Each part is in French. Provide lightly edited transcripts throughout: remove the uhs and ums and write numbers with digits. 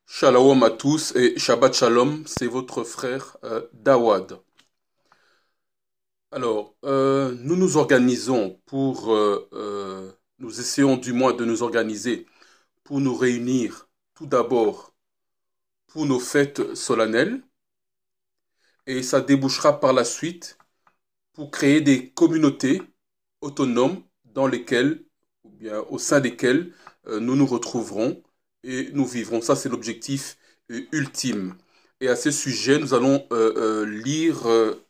Shalom à tous et Shabbat Shalom, c'est votre frère Dawad. Alors, nous nous organisons nous essayons du moins de nous organiser pour nous réunir tout d'abord pour nos fêtes solennelles et ça débouchera par la suite pour créer des communautés autonomes dans lesquelles, ou bien au sein desquelles, nous nous retrouverons et nous vivrons. Ça, c'est l'objectif ultime. Et à ce sujet, nous allons lire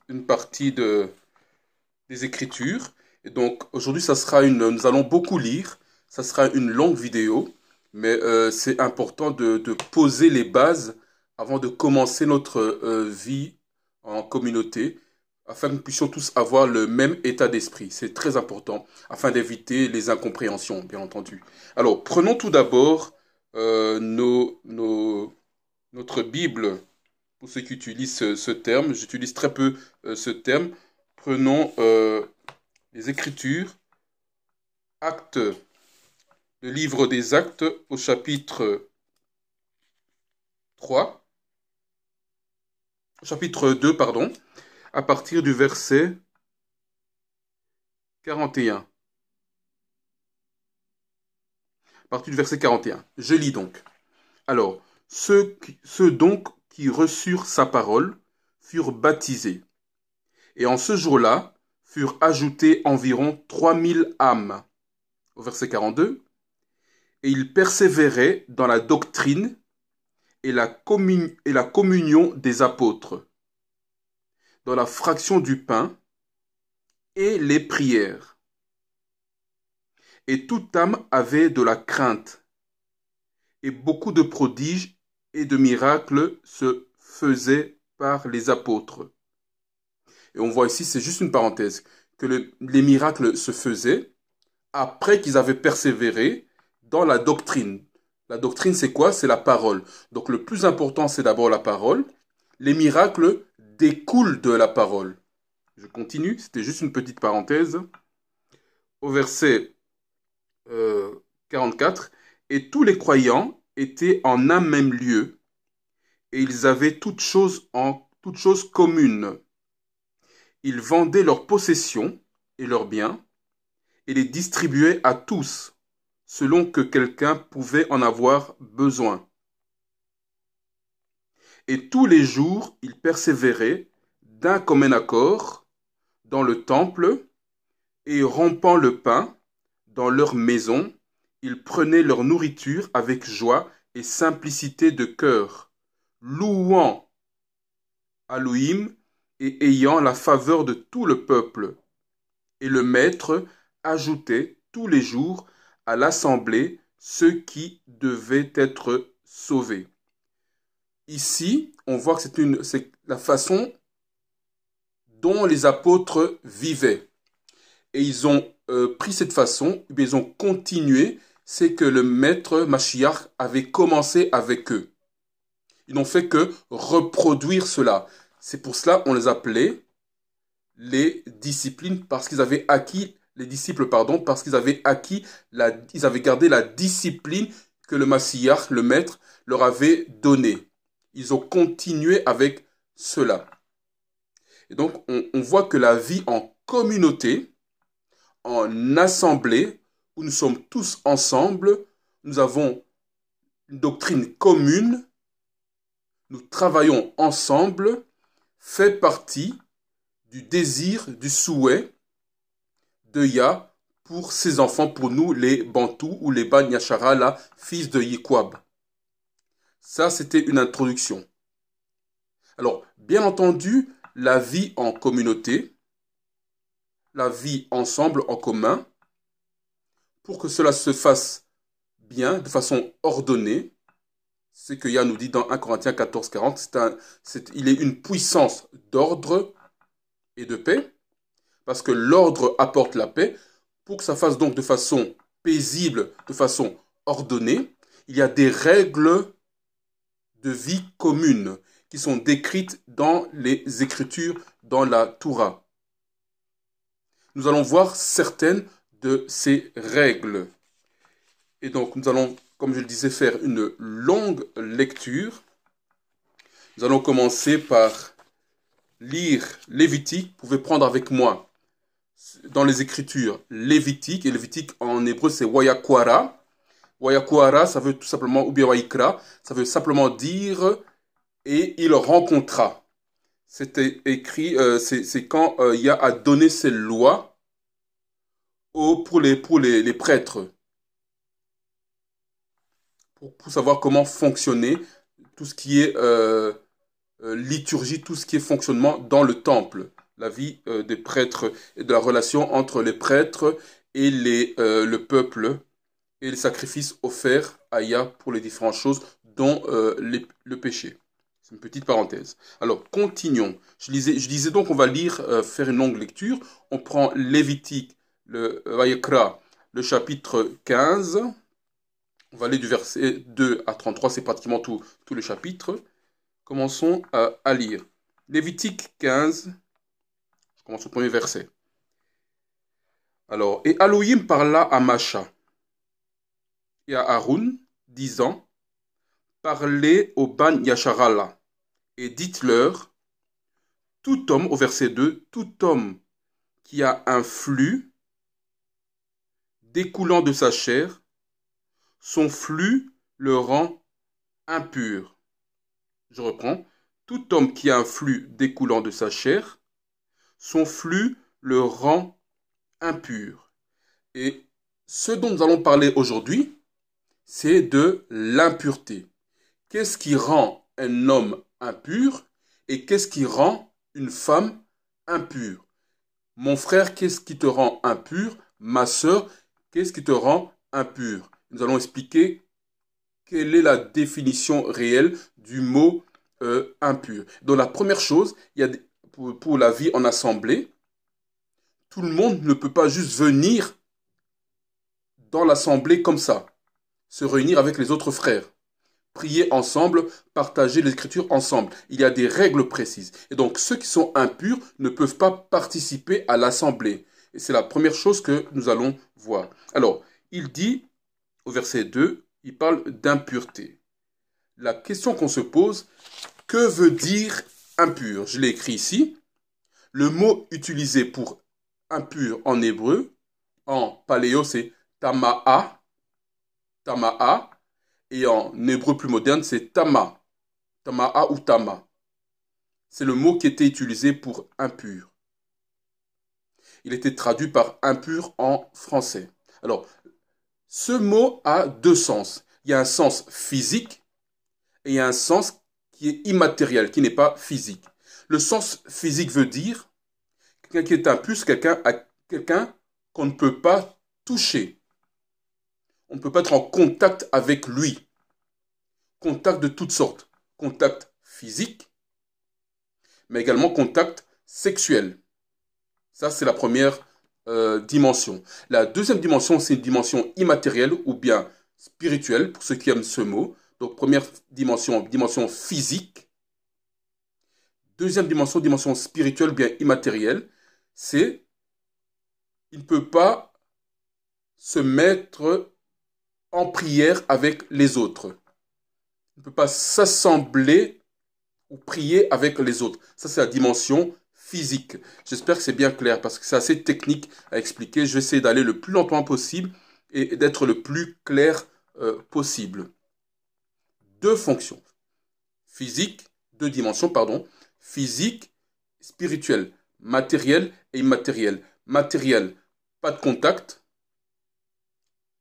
une partie des Écritures. Et donc, aujourd'hui, nous allons beaucoup lire. Ça sera une longue vidéo, mais c'est important de poser les bases avant de commencer notre vie en communauté, afin que nous puissions tous avoir le même état d'esprit. C'est très important, afin d'éviter les incompréhensions, bien entendu. Alors, prenons tout d'abord notre Bible, pour ceux qui utilisent ce terme. J'utilise très peu ce terme. Prenons les Écritures, Actes, le livre des Actes au chapitre 3, chapitre 2, pardon, à partir du verset 41. À partir du verset 41. Je lis donc. Alors, ceux donc qui reçurent sa parole furent baptisés. Et en ce jour-là furent ajoutées environ 3000 âmes. Au verset 42. Et ils persévéraient dans la doctrine et la communion des apôtres, dans la fraction du pain et les prières. Et toute âme avait de la crainte, et beaucoup de prodiges et de miracles se faisaient par les apôtres. Et on voit ici, c'est juste une parenthèse, que les miracles se faisaient après qu'ils avaient persévéré dans la doctrine. La doctrine, c'est quoi? C'est la parole. Donc le plus important, c'est d'abord la parole. Les miracles découlent de la parole. Je continue, c'était juste une petite parenthèse. Au verset 44, et tous les croyants étaient en un même lieu, et ils avaient toutes choses communes. Ils vendaient leurs possessions et leurs biens, et les distribuaient à tous, selon que quelqu'un pouvait en avoir besoin. Et tous les jours, ils persévéraient d'un commun accord dans le temple, et rompant le pain dans leur maison, ils prenaient leur nourriture avec joie et simplicité de cœur, louant Elohim et ayant la faveur de tout le peuple. Et le maître ajoutait tous les jours à l'assemblée ceux qui devaient être sauvés. Ici, on voit que c'est la façon dont les apôtres vivaient. Et ils ont pris cette façon, ils ont continué, c'est que le maître Mashiach avait commencé avec eux. Ils n'ont fait que reproduire cela. C'est pour cela qu'on les appelait les disciplines, parce qu'ils avaient acquis, les disciples, pardon, parce qu'ils avaient acquis, ils avaient gardé la discipline que le Mashiach, le maître, leur avait donnée. Ils ont continué avec cela. Et donc, on voit que la vie en communauté, en assemblée, où nous sommes tous ensemble, nous avons une doctrine commune, nous travaillons ensemble, fait partie du désir, du souhait de Yah pour ses enfants, pour nous les Bantous ou les Ban Yashara, là, fils de Yikwab. Ça, c'était une introduction. Alors, bien entendu, la vie en communauté, la vie ensemble en commun, pour que cela se fasse bien, de façon ordonnée, c'est que Yah nous dit dans 1 Corinthiens 14, 40, il est une puissance d'ordre et de paix, parce que l'ordre apporte la paix. Pour que ça fasse donc de façon paisible, de façon ordonnée, il y a des règles de vie communes qui sont décrites dans les Écritures, dans la Torah. Nous allons voir certaines de ces règles. Et donc, nous allons comme je le disais, faire une longue lecture. Nous allons commencer par lire Lévitique. Vous pouvez prendre avec moi dans les Écritures Lévitique. Et Lévitique en hébreu, c'est Wayakwara. Wayakwara, ça veut tout simplement, ou bien Wayikra, ça veut simplement dire « et il rencontra ». C'était écrit, c'est quand il y a à donner ces lois pour les prêtres, pour savoir comment fonctionner tout ce qui est liturgie, tout ce qui est fonctionnement dans le temple, la vie des prêtres et de la relation entre les prêtres et le peuple et les sacrifices offerts à Yah pour les différentes choses, dont le péché. C'est une petite parenthèse. Alors, continuons. Je disais donc qu'on va lire, faire une longue lecture. On prend Lévitique, le Vayikra, le chapitre 15. On va aller du verset 2 à 33, c'est pratiquement tout le chapitre. Commençons à lire. Lévitique 15, je commence au premier verset. Alors, et Elohim parla à Macha et à Aaron, disant, parlez au Ban Yasharala, et dites-leur, tout homme, au verset 2, tout homme qui a un flux découlant de sa chair, son flux le rend impur. Je reprends, tout homme qui a un flux découlant de sa chair, son flux le rend impur. Et ce dont nous allons parler aujourd'hui, c'est de l'impureté. Qu'est-ce qui rend un homme impur et qu'est-ce qui rend une femme impure? Mon frère, qu'est-ce qui te rend impur? Ma sœur, qu'est-ce qui te rend impur? Nous allons expliquer quelle est la définition réelle du mot impur. Donc la première chose, il y a pour la vie en assemblée, tout le monde ne peut pas juste venir dans l'assemblée comme ça, se réunir avec les autres frères, prier ensemble, partager l'écriture ensemble. Il y a des règles précises. Et donc ceux qui sont impurs ne peuvent pas participer à l'assemblée. Et c'est la première chose que nous allons voir. Alors, il dit, au verset 2, il parle d'impureté. La question qu'on se pose, que veut dire impur? Je l'ai écrit ici. Le mot utilisé pour impur en hébreu, en paléo, c'est tama'a, tama'a, et en hébreu plus moderne, c'est tama, tama'a ou tama. C'est le mot qui était utilisé pour impur. Il était traduit par impur en français. Alors, ce mot a deux sens. Il y a un sens physique et il y a un sens qui est immatériel, qui n'est pas physique. Le sens physique veut dire quelqu'un qui est impur, c'est quelqu'un qu'on ne peut pas toucher. On ne peut pas être en contact avec lui. Contact de toutes sortes. Contact physique, mais également contact sexuel. Ça, c'est la première dimension. La deuxième dimension, c'est une dimension immatérielle ou bien spirituelle, pour ceux qui aiment ce mot. Donc, première dimension, dimension physique. Deuxième dimension, dimension spirituelle ou bien immatérielle, c'est il ne peut pas se mettre en prière avec les autres. Il ne peut pas s'assembler ou prier avec les autres. Ça, c'est la dimension physique. J'espère que c'est bien clair parce que c'est assez technique à expliquer. Je vais essayer d'aller le plus lentement possible et d'être le plus clair possible. Deux fonctions. Physique, deux dimensions, pardon. Physique, spirituelle, matériel et immatériel. Matériel, pas de contact,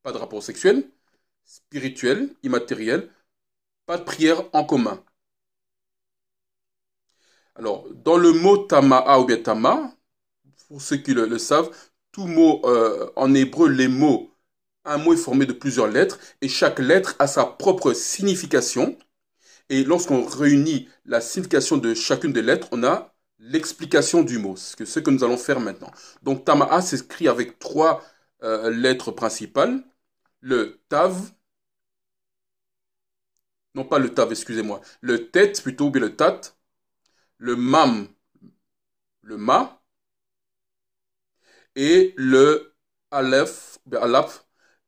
pas de rapport sexuel. Spirituel, immatériel, pas de prière en commun. Alors, dans le mot tama'a ou bien tama, pour ceux qui le savent, tout mot en hébreu, un mot est formé de plusieurs lettres et chaque lettre a sa propre signification. Et lorsqu'on réunit la signification de chacune des lettres, on a l'explication du mot, ce que nous allons faire maintenant. Donc, tama'a s'écrit avec trois lettres principales. Le tav, non pas le tav, excusez-moi, le tet plutôt, ou bien le tat, le mam, le ma, et le aleph, alaf,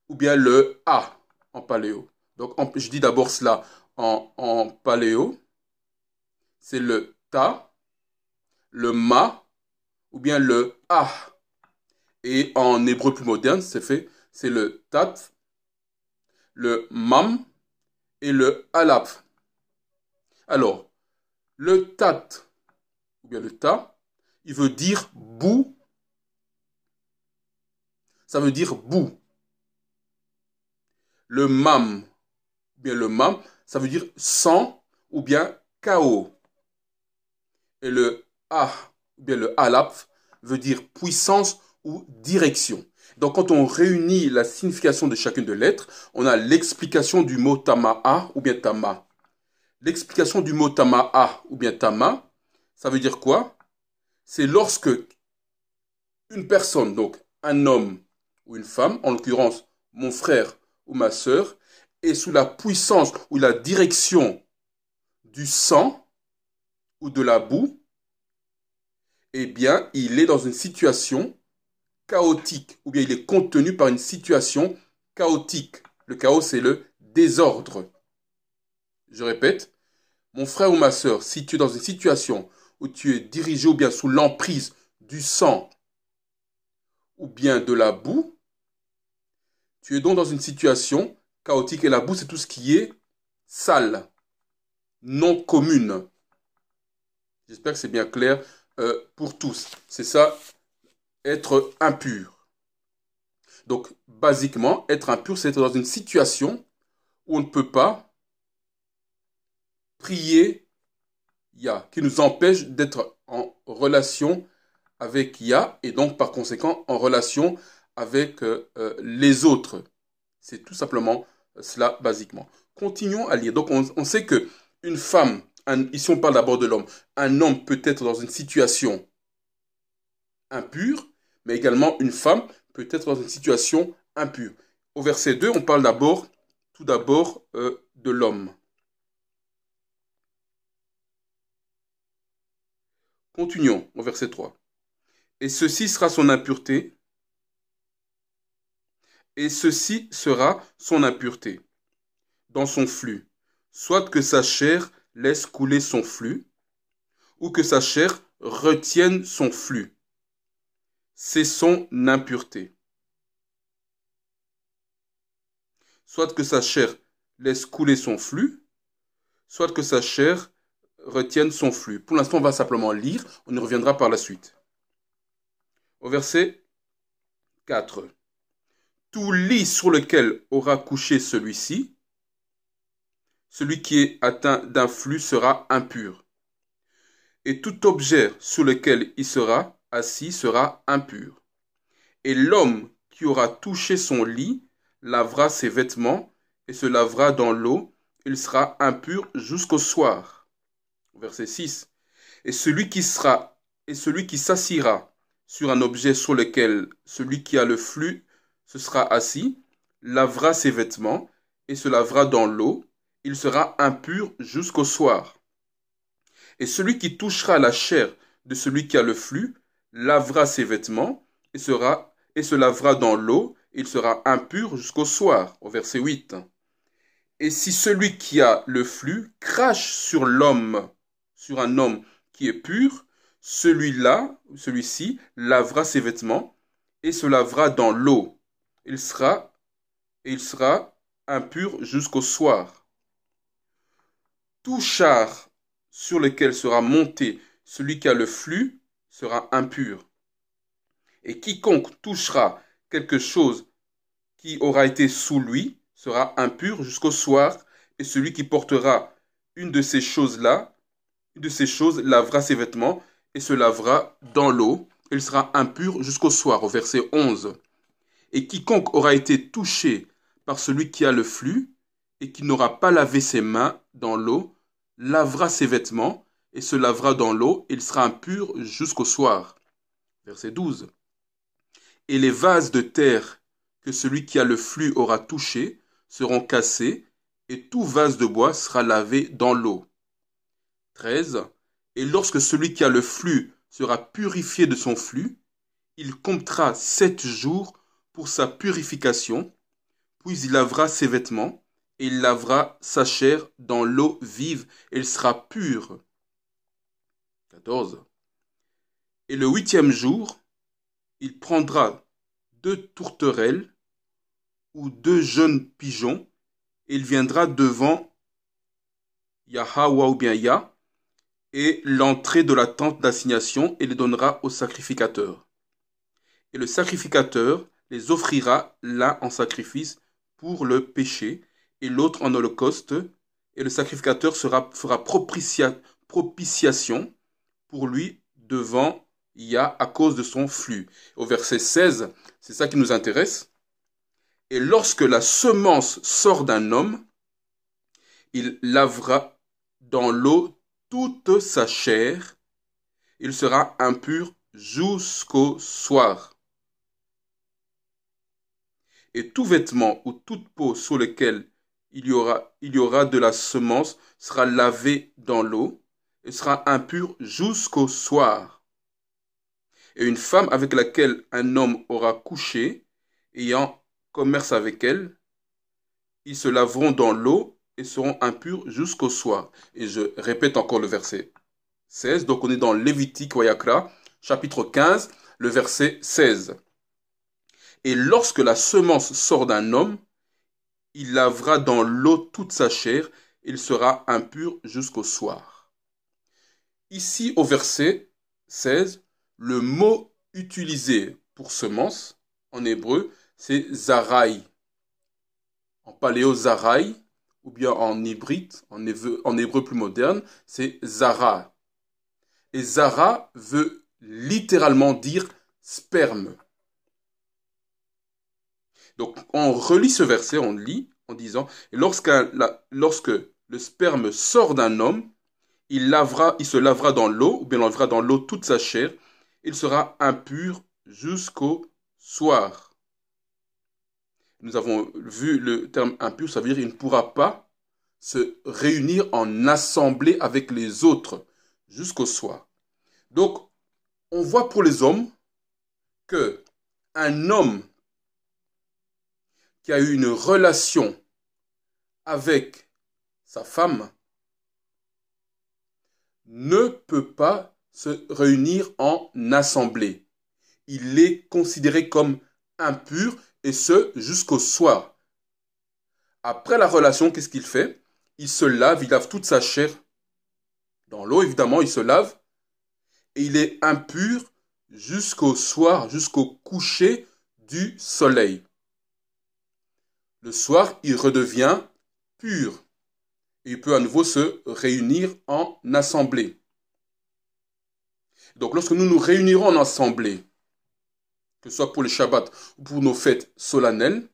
ou bien le a en paléo. Donc, je dis d'abord cela en paléo. C'est le ta, le ma ou bien le ah. Et en hébreu plus moderne, c'est le tat, le mam et le alaf. Alors, le tat ou bien le ta, il veut dire boue. Ça veut dire boue. Le mam, ou bien le mam, ça veut dire sang ou bien chaos. Et le ah, ou bien le alaf, veut dire puissance ou direction. Donc quand on réunit la signification de chacune des lettres, on a l'explication du mot tama'a ou bien tama. L'explication du mot tama'a ou bien tama, ça veut dire quoi? C'est lorsque une personne, donc un homme ou une femme, en l'occurrence mon frère ou ma sœur, est sous la puissance ou la direction du sang ou de la boue, eh bien, il est dans une situation chaotique, ou bien il est contenu par une situation chaotique. Le chaos, c'est le désordre. Je répète, mon frère ou ma sœur, si tu es dans une situation où tu es dirigé ou bien sous l'emprise du sang ou bien de la boue, tu es donc dans une situation chaotique. Et la boue, c'est tout ce qui est sale, non commune. J'espère que c'est bien clair pour tous. C'est ça, être impur. Donc, basiquement, être impur, c'est être dans une situation où on ne peut pas prier Yah, qui nous empêche d'être en relation avec Yah et donc par conséquent en relation avec les autres. C'est tout simplement cela basiquement. Continuons à lire. Donc on sait que une femme, ici on parle d'abord de l'homme, un homme peut être dans une situation impure, mais également une femme peut être dans une situation impure. Au verset 2, on parle tout d'abord de l'homme. Continuons au verset 3. Et ceci sera son impureté, et ceci sera son impureté dans son flux, soit que sa chair laisse couler son flux, ou que sa chair retienne son flux. C'est son impureté. Soit que sa chair laisse couler son flux, soit que sa chair retienne son flux. Pour l'instant, on va simplement lire, on y reviendra par la suite. Au verset 4. Tout lit sur lequel aura couché celui-ci, celui qui est atteint d'un flux sera impur. Et tout objet sur lequel il sera assis sera impur. Et l'homme qui aura touché son lit lavera ses vêtements et se lavera dans l'eau, il sera impur jusqu'au soir. Verset 6. Et celui qui s'assiera sur un objet sur lequel celui qui a le flux se sera assis, lavera ses vêtements et se lavera dans l'eau, il sera impur jusqu'au soir. Et celui qui touchera la chair de celui qui a le flux lavera ses vêtements et se lavera dans l'eau, il sera impur jusqu'au soir. Au verset 8. Et si celui qui a le flux crache sur un homme qui est pur, celui-ci lavera ses vêtements et se lavera dans l'eau. Il sera impur jusqu'au soir. Tout char sur lequel sera monté celui qui a le flux sera impur. Et quiconque touchera quelque chose qui aura été sous lui sera impur jusqu'au soir, et celui qui portera une de ces choses lavera ses vêtements et se lavera dans l'eau, il sera impur jusqu'au soir. Au verset 11. Et quiconque aura été touché par celui qui a le flux et qui n'aura pas lavé ses mains dans l'eau, lavera ses vêtements et se lavera dans l'eau, il sera impur jusqu'au soir. Verset 12. Et les vases de terre que celui qui a le flux aura touchés seront cassés, et tout vase de bois sera lavé dans l'eau. 13. Et lorsque celui qui a le flux sera purifié de son flux, il comptera 7 jours pour sa purification, puis il lavera ses vêtements et il lavera sa chair dans l'eau vive, et il sera pur. 14. Et le 8e jour, il prendra 2 tourterelles ou 2 jeunes pigeons, et il viendra devant Yahweh ou bien Yah, et l'entrée de la tente d'assignation, et les donnera au sacrificateur. Et le sacrificateur les offrira l'un en sacrifice pour le péché, et l'autre en holocauste, et le sacrificateur fera propitiation pour lui devant Yah à cause de son flux. Au verset 16, c'est ça qui nous intéresse. Et lorsque la semence sort d'un homme, il lavera dans l'eau toute sa chair, il sera impur jusqu'au soir. Et tout vêtement ou toute peau sur lequel il y aura de la semence sera lavé dans l'eau et sera impur jusqu'au soir. Et une femme avec laquelle un homme aura couché, ayant commerce avec elle, ils se laveront dans l'eau et seront impurs jusqu'au soir. Et je répète encore le verset 16. Donc on est dans Lévitique Wayakra, chapitre 15, le verset 16. Et lorsque la semence sort d'un homme, il lavera dans l'eau toute sa chair, il sera impur jusqu'au soir. Ici, au verset 16, le mot utilisé pour semence, en hébreu, c'est zarai. En paléo, zarai, ou bien en hybride, en hébreu plus moderne, c'est zara. Et zara veut littéralement dire sperme. Donc, on relit ce verset, on lit en disant, lorsque le sperme sort d'un homme, il se lavera dans l'eau, ou bien il lavera dans l'eau toute sa chair, il sera impur jusqu'au soir. Nous avons vu le terme impur, ça veut dire qu'il ne pourra pas se réunir en assemblée avec les autres jusqu'au soir. Donc, on voit pour les hommes que un homme qui a eu une relation avec sa femme ne peut pas se réunir en assemblée. Il est considéré comme impur et ce jusqu'au soir. Après la relation, qu'est-ce qu'il fait? Il se lave, il lave toute sa chair dans l'eau, évidemment, il se lave et il est impur jusqu'au soir, jusqu'au coucher du soleil. Le soir, il redevient pur. Et il peut à nouveau se réunir en assemblée. Donc lorsque nous nous réunirons en assemblée, que ce soit pour les Shabbats ou pour nos fêtes solennelles,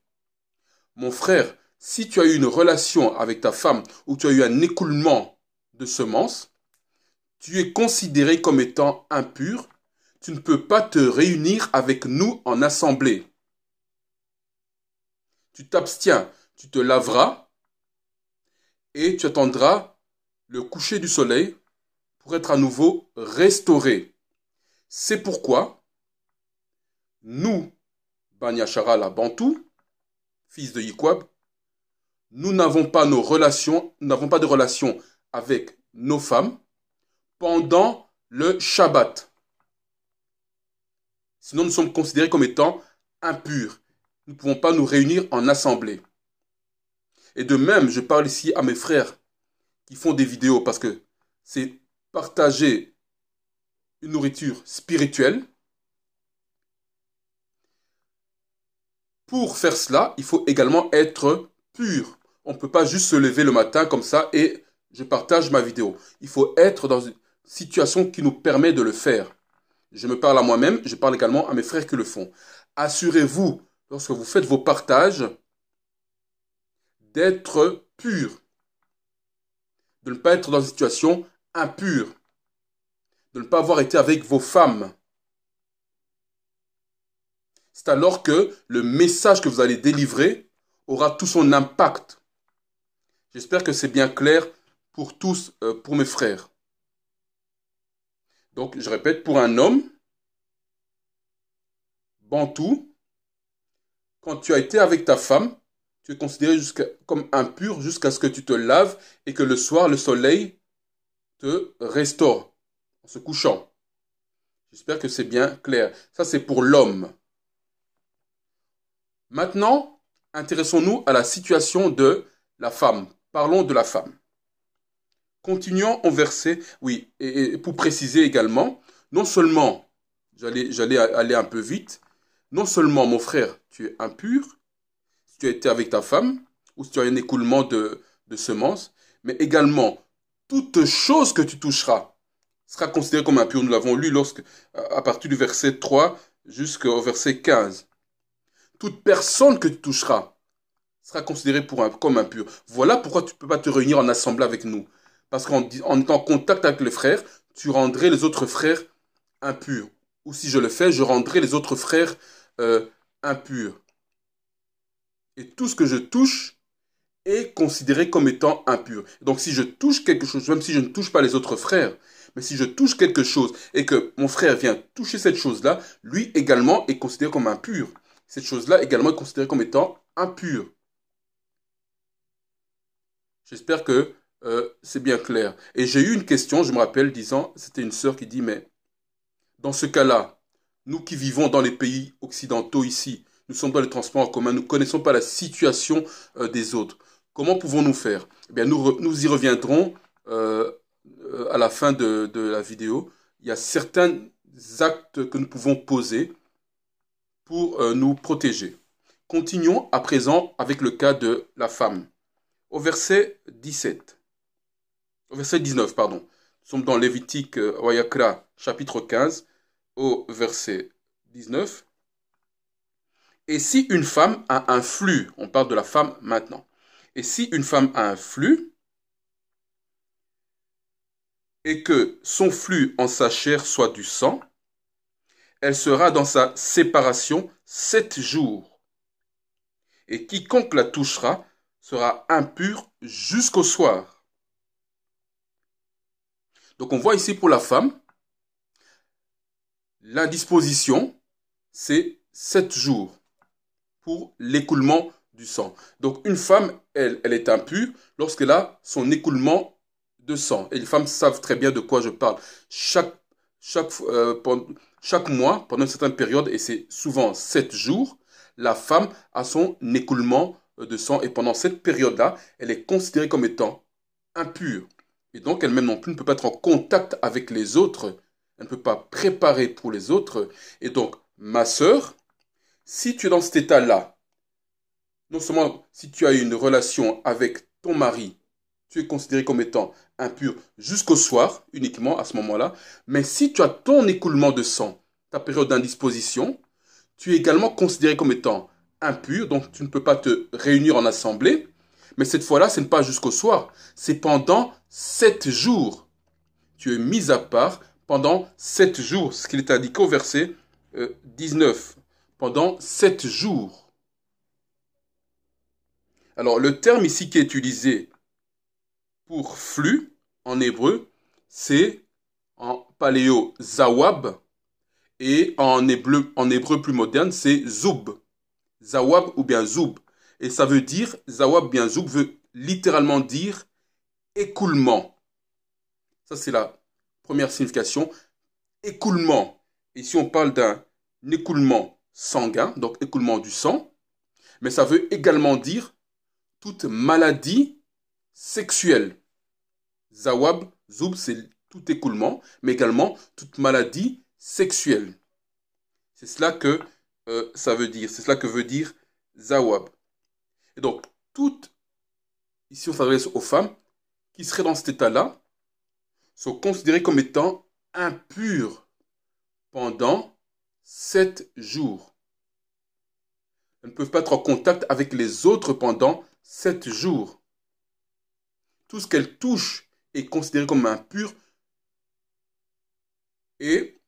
mon frère, si tu as eu une relation avec ta femme ou tu as eu un écoulement de semences, tu es considéré comme étant impur, tu ne peux pas te réunir avec nous en assemblée. Tu t'abstiens, tu te laveras et tu attendras le coucher du soleil pour être à nouveau restauré. C'est pourquoi nous, Bani Hacharal la Bantou, fils de Yikwab, nous n'avons pas de relation avec nos femmes pendant le Shabbat. Sinon, nous sommes considérés comme étant impurs. Nous ne pouvons pas nous réunir en assemblée. Et de même, je parle ici à mes frères qui font des vidéos parce que c'est partager une nourriture spirituelle. Pour faire cela, il faut également être pur. On ne peut pas juste se lever le matin comme ça et je partage ma vidéo. Il faut être dans une situation qui nous permet de le faire. Je me parle à moi-même, je parle également à mes frères qui le font. Assurez-vous, lorsque vous faites vos partages, d'être pur. De ne pas être dans une situation impure. De ne pas avoir été avec vos femmes. C'est alors que le message que vous allez délivrer aura tout son impact. J'espère que c'est bien clair pour tous, pour mes frères. Donc, je répète, pour un homme, bantou, quand tu as été avec ta femme, Tu es considéré comme impur jusqu'à ce que tu te laves et que le soir, le soleil te restaure en se couchant. J'espère que c'est bien clair. Ça, c'est pour l'homme. Maintenant, intéressons-nous à la situation de la femme. Parlons de la femme. Continuons au verset, oui, et pour préciser également, non seulement, j'allais aller un peu vite, non seulement, mon frère, tu es impur, si tu as été avec ta femme, ou si tu as un écoulement de semences, mais également, toute chose que tu toucheras sera considérée comme impure. Nous l'avons lu à partir du verset 3 jusqu'au verset 15. Toute personne que tu toucheras sera considérée comme impure. Voilà pourquoi tu ne peux pas te réunir en assemblée avec nous. Parce qu'en étant en contact avec les frères, tu rendrais les autres frères impurs. Ou si je le fais, je rendrai les autres frères impurs. Et tout ce que je touche est considéré comme étant impur. Donc si je touche quelque chose, même si je ne touche pas les autres frères, mais si je touche quelque chose et que mon frère vient toucher cette chose-là, lui également est considéré comme impur. Cette chose-là également est considérée comme étant impure. J'espère que c'est bien clair. Et j'ai eu une question, je me rappelle, disant, c'était une sœur qui dit, mais dans ce cas-là, nous qui vivons dans les pays occidentaux ici, nous sommes dans les transports en commun, nous ne connaissons pas la situation des autres. Comment pouvons-nous faire? Eh bien, nous y reviendrons à la fin de la vidéo. Il y a certains actes que nous pouvons poser pour nous protéger. Continuons à présent avec le cas de la femme. Au verset 17. Au verset 19, pardon. Nous sommes dans Lévitique Wayakra, chapitre 15, au verset 19. Et si une femme a un flux, on parle de la femme maintenant, et si une femme a un flux, et que son flux en sa chair soit du sang, elle sera dans sa séparation 7 jours. Et quiconque la touchera sera impur jusqu'au soir. Donc on voit ici pour la femme, l'indisposition, c'est 7 jours pour l'écoulement du sang. Donc une femme, elle est impure lorsqu'elle a son écoulement de sang. Et les femmes savent très bien de quoi je parle. Chaque mois, pendant une certaine période, et c'est souvent 7 jours, la femme a son écoulement de sang. Et pendant cette période-là, elle est considérée comme étant impure. Et donc elle-même non plus ne peut pas être en contact avec les autres. Elle ne peut pas préparer pour les autres. Et donc, ma sœur, si tu es dans cet état-là, non seulement si tu as une relation avec ton mari, tu es considéré comme étant impur jusqu'au soir, uniquement à ce moment-là, mais si tu as ton écoulement de sang, ta période d'indisposition, tu es également considéré comme étant impur, donc tu ne peux pas te réunir en assemblée, mais cette fois-là, ce n'est pas jusqu'au soir, c'est pendant 7 jours. Tu es mis à part pendant 7 jours, ce qu'il est indiqué au verset 19, pendant 7 jours. Alors, le terme ici qui est utilisé pour flux, en hébreu, c'est en paléo zawab, et en hébreu plus moderne, c'est zoub. Zawab ou bien zoub. Et ça veut dire, zawab bien zoub veut littéralement dire écoulement. Ça, c'est la première signification. Écoulement. Ici, on parle d'un écoulement sanguin, donc écoulement du sang. Mais ça veut également dire toute maladie sexuelle. Zawab, zoub, c'est tout écoulement, mais également toute maladie sexuelle. C'est cela que ça veut dire. C'est cela que veut dire zawab. Et donc, ici on s'adresse aux femmes qui seraient dans cet état-là, sont considérées comme étant impures pendant 7 jours. Elles ne peuvent pas être en contact avec les autres pendant 7 jours. Tout ce qu'elles touchent est considéré comme impur et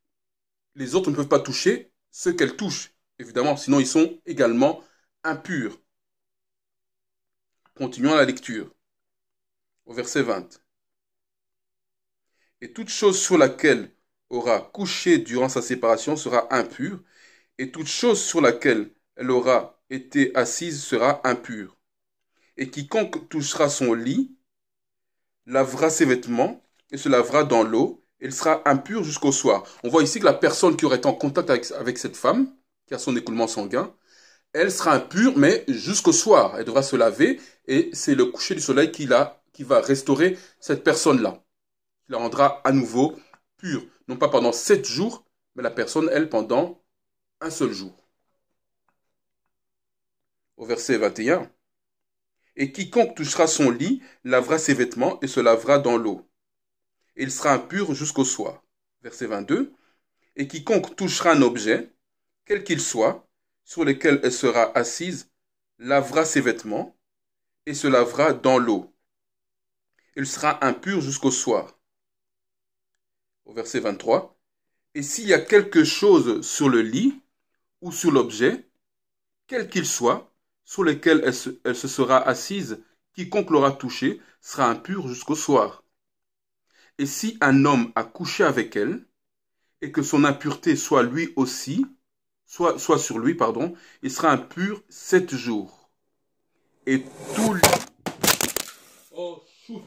les autres ne peuvent pas toucher ce qu'elles touchent, évidemment, sinon ils sont également impurs. Continuons la lecture, au verset 20. Et toute chose sur laquelle aura couché durant sa séparation sera impure, et toute chose sur laquelle elle aura été assise sera impure. Et quiconque touchera son lit lavera ses vêtements et se lavera dans l'eau, et il sera impur jusqu'au soir. On voit ici que la personne qui aurait été en contact avec cette femme, qui a son écoulement sanguin, elle sera impure, mais jusqu'au soir. Elle devra se laver, et c'est le coucher du soleil qui va restaurer cette personne-là. Qui la rendra à nouveau pure. Non pas pendant 7 jours, mais la personne, elle, pendant un seul jour. Au verset 21. Et quiconque touchera son lit lavera ses vêtements et se lavera dans l'eau. Et il sera impur jusqu'au soir. Verset 22. Et quiconque touchera un objet, quel qu'il soit, sur lequel elle sera assise, lavera ses vêtements et se lavera dans l'eau. Il sera impur jusqu'au soir. Au verset 23. Et s'il y a quelque chose sur le lit ou sur l'objet, quel qu'il soit, sur lequel elle se sera assise, quiconque l'aura touché sera impur jusqu'au soir. Et si un homme a couché avec elle, et que son impureté soit lui aussi, soit sur lui, pardon, il sera impur 7 jours. Et tout... Oh, shoot!